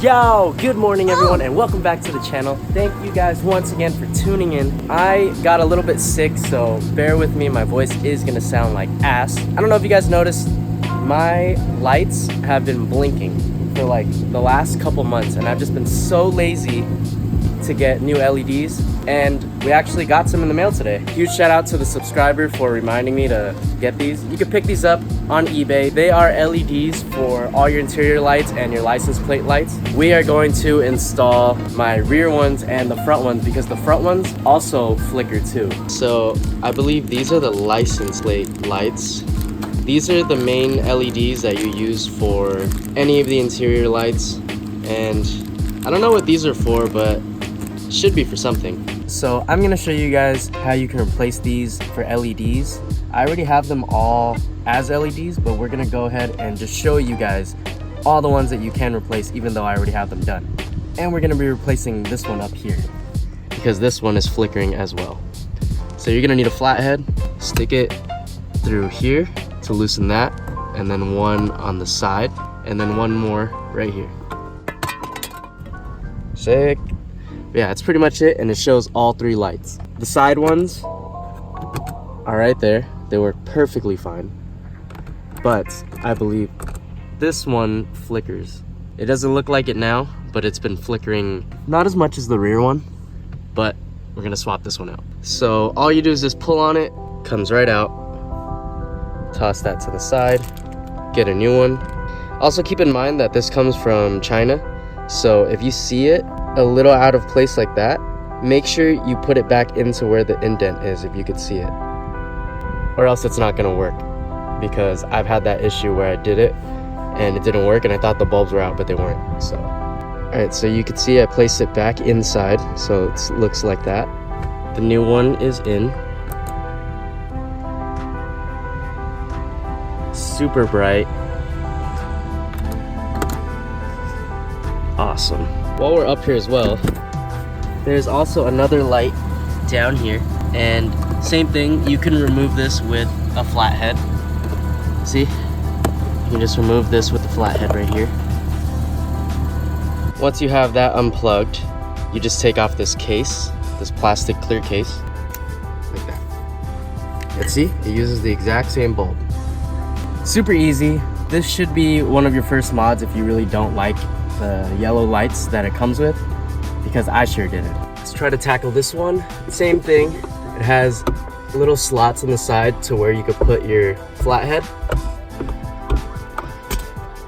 Yo, good morning everyone and welcome back to the channel. Thank you guys once again for tuning in. I got a little bit sick, so bear with me. My voice is gonna sound like ass. I don't know if you guys noticed, my lights have been blinking for like the last couple months and I've just been so lazy to get new LEDs, and we actually got some in the mail today. Huge shout out to the subscriber for reminding me to get these. You can pick these up on eBay. They are LEDs for all your interior lights and your license plate lights. We are going to install my rear ones and the front ones because the front ones also flicker too. So I believe these are the license plate lights. These are the main LEDs that you use for any of the interior lights, and I don't know what these are for, but should be for something. So I'm gonna show you guys how you can replace these for LEDs. I already have them all as LEDs, but we're gonna go ahead and just show you guys all the ones that you can replace, even though I already have them done. And we're gonna be replacing this one up here because this one is flickering as well. So you're gonna need a flathead, stick it through here to loosen that, and then one on the side, and then one more right here. Sick. Yeah, that's pretty much it, and it shows all three lights. The side ones are right there. They work perfectly fine, but I believe this one flickers. It doesn't look like it now, but it's been flickering not as much as the rear one, but we're gonna swap this one out. So all you do is just pull on it, comes right out, toss that to the side, get a new one. Also keep in mind that this comes from China, so if you see it a little out of place like that, make sure you put it back into where the indent is if you could see it, or else it's not gonna work, because I've had that issue where I did it and it didn't work and I thought the bulbs were out, but they weren't. So all right, so you can see I placed it back inside, so it looks like that. The new one is in. Super bright. Awesome. While we're up here as well, there's also another light down here, and same thing, you can remove this with a flathead. See? You can just remove this with the flathead right here. Once you have that unplugged, you just take off this case, this plastic clear case, like that. And see? It uses the exact same bulb. Super easy. This should be one of your first mods if you really don't like the yellow lights that it comes with, because I sure didn't. Let's try to tackle this one. Same thing. It has little slots on the side to where you could put your flathead.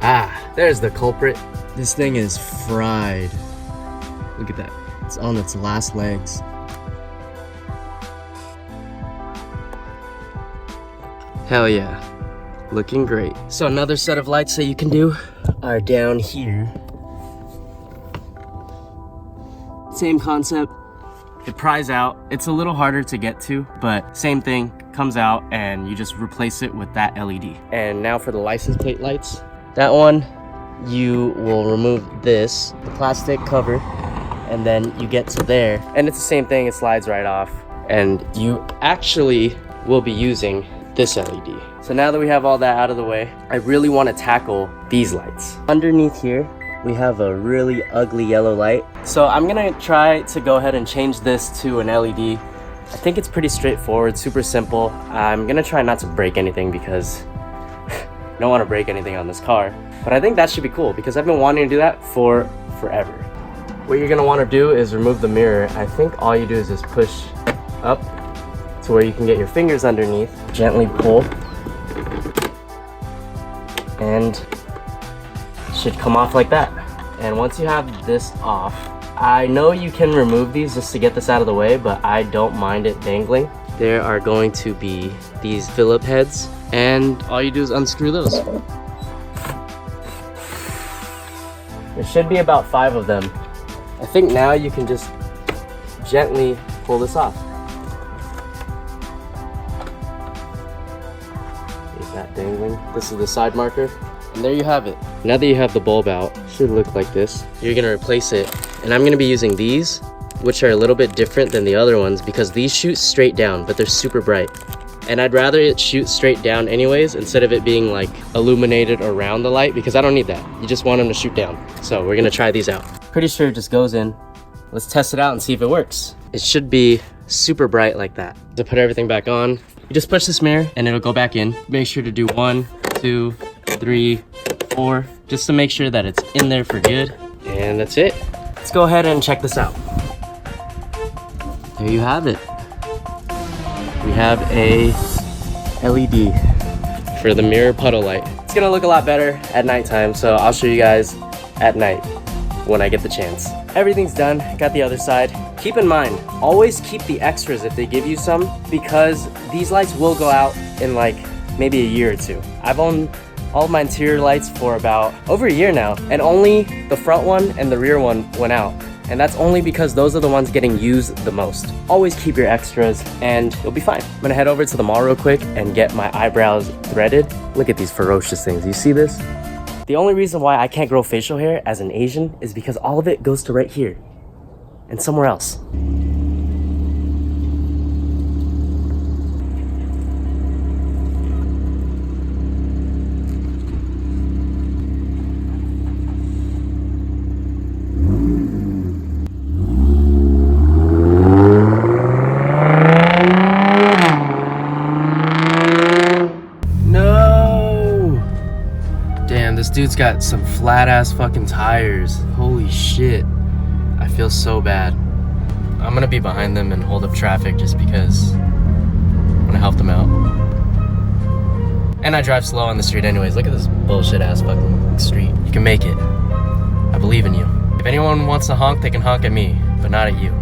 Ah, there's the culprit. This thing is fried. Look at that. It's on its last legs. Hell yeah. Looking great. So another set of lights that you can do are down here. Same concept. It pries out. It's a little harder to get to, but same thing, comes out and you just replace it with that LED. And now for the license plate lights. That one, you will remove this, the plastic cover, and then you get to there. And it's the same thing, it slides right off. And you actually will be using this LED. So now that we have all that out of the way, I really want to tackle these lights. Underneath here, we have a really ugly yellow light. So I'm gonna try to go ahead and change this to an LED. I think it's pretty straightforward, super simple. I'm gonna try not to break anything because I don't want to break anything on this car. But I think that should be cool because I've been wanting to do that for forever. What you're gonna want to do is remove the mirror. I think all you do is just push up to where you can get your fingers underneath, gently pull, and it should come off like that. And once you have this off, I know you can remove these just to get this out of the way, but I don't mind it dangling. There are going to be these Phillip heads, and all you do is unscrew those. There should be about 5 of them. I think now you can just gently pull this off. Is that dangling? This is the side marker. And there you have it. Now that you have the bulb out, it should look like this. You're gonna replace it. And I'm gonna be using these, which are a little bit different than the other ones because these shoot straight down, but they're super bright. And I'd rather it shoot straight down anyways, instead of it being like illuminated around the light, because I don't need that. You just want them to shoot down. So we're gonna try these out. Pretty sure it just goes in. Let's test it out and see if it works. It should be super bright like that. To put everything back on, you just push this mirror and it'll go back in. Make sure to do 1, 2, 3, 4, just to make sure that it's in there for good. And that's it. Let's go ahead and check this out. There you have it. We have a LED for the mirror puddle light. It's gonna look a lot better at nighttime, so I'll show you guys at night when I get the chance. Everything's done, got the other side. Keep in mind, always keep the extras if they give you some, because these lights will go out in like maybe a year or two. I've owned all of my interior lights for about over a year now, and only the front one and the rear one went out. And that's only because those are the ones getting used the most. Always keep your extras and you'll be fine. I'm gonna head over to the mall real quick and get my eyebrows threaded. Look at these ferocious things, you see this? The only reason why I can't grow facial hair as an Asian is because all of it goes to right here and somewhere else. This dude's got some flat ass fucking tires. Holy shit. I feel so bad. I'm gonna be behind them and hold up traffic just because I'm gonna help them out. And I drive slow on the street anyways. Look at this bullshit ass fucking street. You can make it. I believe in you. If anyone wants to honk, they can honk at me, but not at you.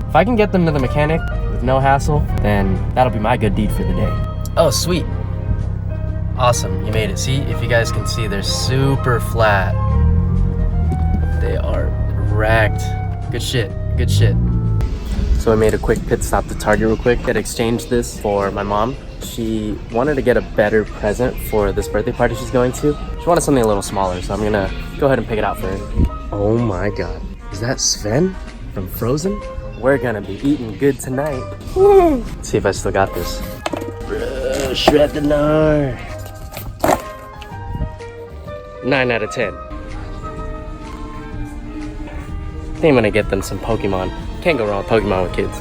If I can get them to the mechanic with no hassle, then that'll be my good deed for the day. Oh, sweet. Awesome, you made it. See, if you guys can see, they're super flat. They are wrecked. Good shit, good shit. So I made a quick pit stop to Target real quick. Had exchanged this for my mom. She wanted to get a better present for this birthday party she's going to. She wanted something a little smaller, so I'm gonna go ahead and pick it out for her. Oh my God, is that Sven from Frozen? We're gonna be eating good tonight. Woo. Let's see if I still got this. Shred the gnar. 9 out of 10. I think I'm gonna get them some Pokemon. Can't go wrong with Pokemon with kids.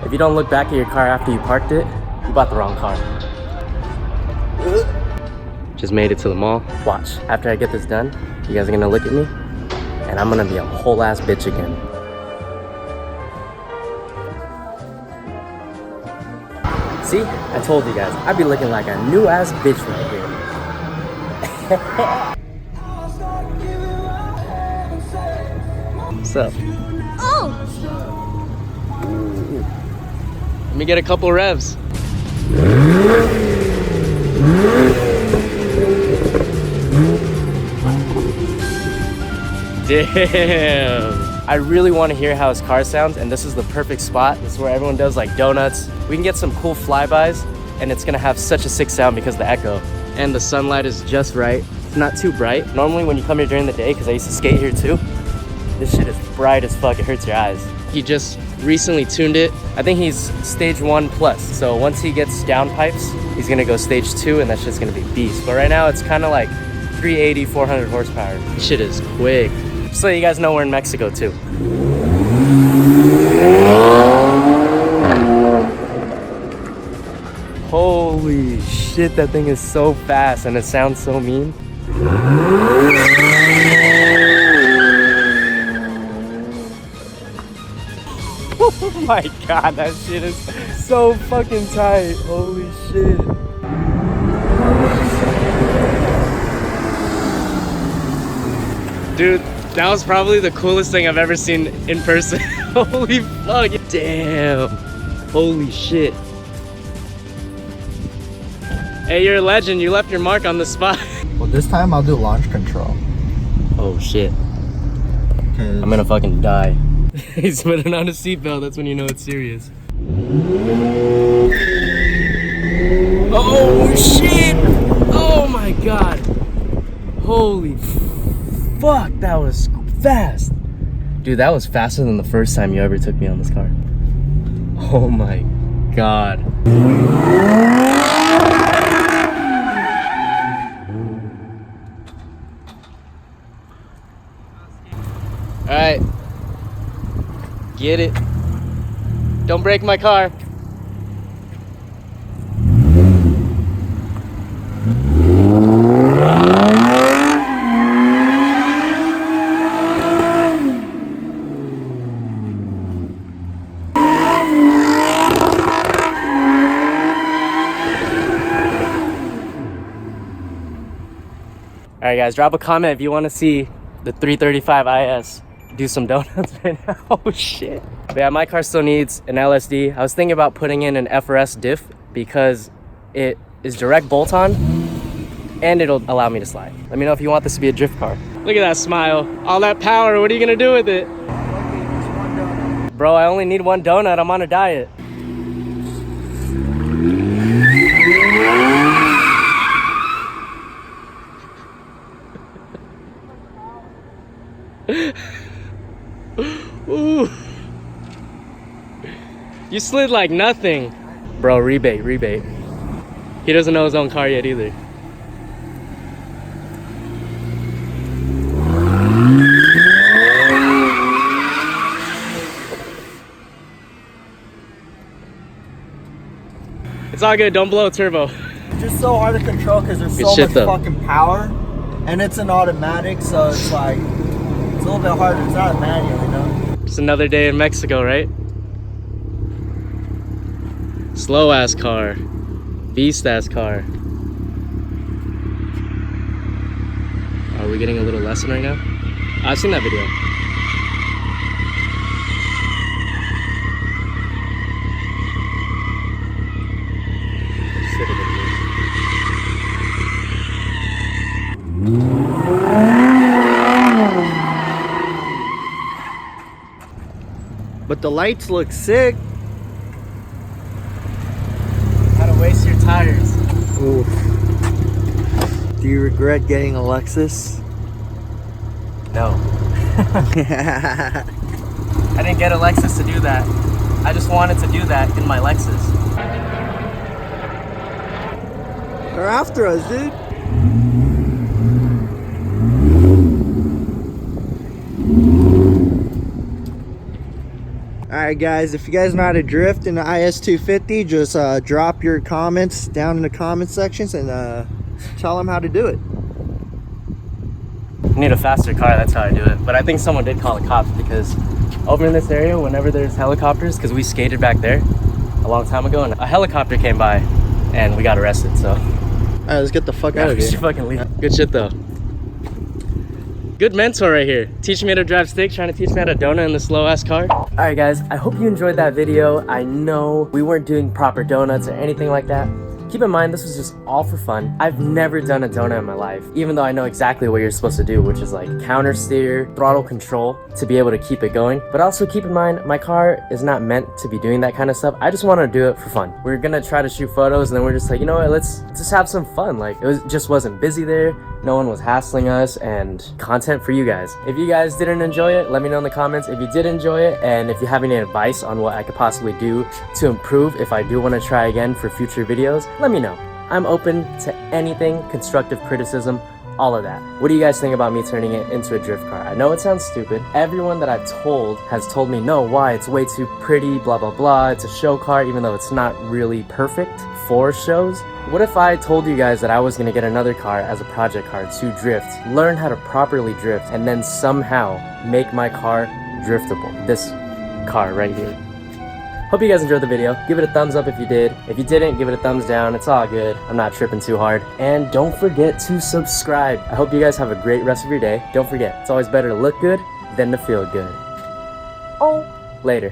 If you don't look back at your car after you parked it, you bought the wrong car. Just made it to the mall. Watch, after I get this done, you guys are gonna look at me, and I'm gonna be a whole ass bitch again. See, I told you guys, I'd be looking like a new ass bitch right here. What's up? Oh! Let me get a couple revs. Damn. I really want to hear how his car sounds, and this is the perfect spot. This is where everyone does like donuts. We can get some cool flybys, and it's gonna have such a sick sound because of the echo. And the sunlight is just right. It's not too bright. Normally when you come here during the day, because I used to skate here too, this shit is bright as fuck, it hurts your eyes. He just recently tuned it. I think he's stage 1 plus. So once he gets downpipes, he's gonna go stage 2 and that shit's gonna be beast. But right now it's kind of like 380, 400 horsepower. This shit is quick. Just so you guys know, we're in Mexico too. Holy shit, that thing is so fast and it sounds so mean. Oh my God, that shit is so fucking tight. Holy shit. Dude, that was probably the coolest thing I've ever seen in person. Holy fuck. Damn. Holy shit. Hey, you're a legend. You left your mark on the spot. Well, this time I'll do launch control. Oh shit. I'm gonna fucking die. He's putting on a seatbelt, that's when you know it's serious. Oh shit! Oh my God! Holy fuck, that was fast! Dude, that was faster than the first time you ever took me on this car. Oh my God. Alright. Get it. Don't break my car. Alright guys, drop a comment if you want to see the 335 IS do some donuts right now. Oh shit. But yeah, my car still needs an LSD. I was thinking about putting in an FRS diff because it is direct bolt on and it'll allow me to slide. Let me know if you want this to be a drift car. Look at that smile. All that power, what are you gonna do with it? Bro, I only need one donut. I'm on a diet. Ooh. You slid like nothing. Bro, rebate. He doesn't know his own car yet either. It's all good, don't blow a turbo. It's just so hard to control because there's so much fucking power, and it's an automatic, so it's like it's a little bit harder. It's not a manual, you know. Just another day in Mexico, right? Slow ass car, beast ass car. Are we getting a little lesson right now? I've seen that video. But the lights look sick. How to waste your tires. Oof. Do you regret getting a Lexus? No. I didn't get a Lexus to do that. I just wanted to do that in my Lexus. They're after us, dude. Alright guys, if you guys know how to drift in the IS250, just drop your comments down in the comment sections and tell them how to do it. I need a faster car, that's how I do it. But I think someone did call the cops because over in this area, whenever there's helicopters, because we skated back there a long time ago, and a helicopter came by and we got arrested, so. Alright, let's get the fuck out of We here. should fucking leave. Good shit though. Good mentor right here. Teaching me how to drive stick, trying to teach me how to donut in the slow ass car. All right guys, I hope you enjoyed that video. I know we weren't doing proper donuts or anything like that. Keep in mind, this was just all for fun. I've never done a donut in my life, even though I know exactly what you're supposed to do, which is like counter steer, throttle control to be able to keep it going. But also keep in mind, my car is not meant to be doing that kind of stuff. I just want to do it for fun. We're gonna try to shoot photos and then we're just like, you know what, let's just have some fun. Like just wasn't busy there. No one was hassling us, and content for you guys. If you guys didn't enjoy it, let me know in the comments if you did enjoy it, and if you have any advice on what I could possibly do to improve if I do want to try again for future videos, let me know. I'm open to anything, constructive criticism, all of that. What do you guys think about me turning it into a drift car? I know it sounds stupid. Everyone that I've told has told me, no, why? It's way too pretty, blah, blah, blah. It's a show car, even though it's not really perfect for shows. What if I told you guys that I was gonna get another car as a project car to drift, learn how to properly drift, and then somehow make my car driftable? This car right here. Hope you guys enjoyed the video. Give it a thumbs up if you did. If you didn't, give it a thumbs down. It's all good. I'm not tripping too hard. And don't forget to subscribe. I hope you guys have a great rest of your day. Don't forget, it's always better to look good than to feel good. Oh, later.